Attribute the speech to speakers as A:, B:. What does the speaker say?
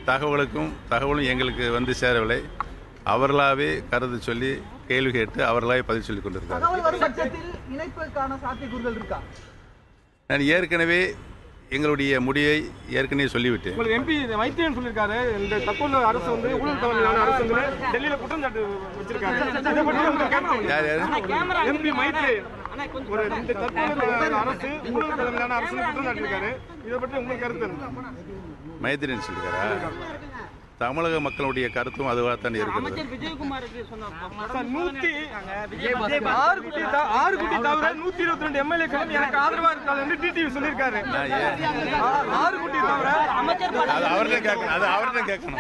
A: தகவலும் எங்களுக்கு வந்து சேரவில்லை. அவர்களாகவே கருத்து சொல்லி கேள்வி கேட்டு அவர்களாகவே பதில் சொல்லிக் கொண்டிருக்கிறார்கள். நான் ஏற்கனவே எங்களுடைய முடிவை ஏற்கனவே சொல்லிவிட்டேன்.
B: எம்பி மைத்ரேயன் சொல்லியிருக்காரு, இந்த தற்போதைய அரசு வந்து ஊழல் தலைமையிலான அரசு வந்து டெல்லியில குற்றச்சாட்டு வச்சிருக்காரு. எம்பி மைத்ரேயன் இந்த தற்போதைய அரசு ஊழல் தலைமையிலான அரசு குற்றச்சாட்டு இருக்காரு. இதை பற்றி உங்களுக்கு கருத்து?
A: மைத்ரேயன் சொல்லியிருக்காரா? தமிழக மக்களுடைய கருத்தும் அதுவாகத்தான் இருக்கிறது. அவர்கிட்ட கேட்கணும்.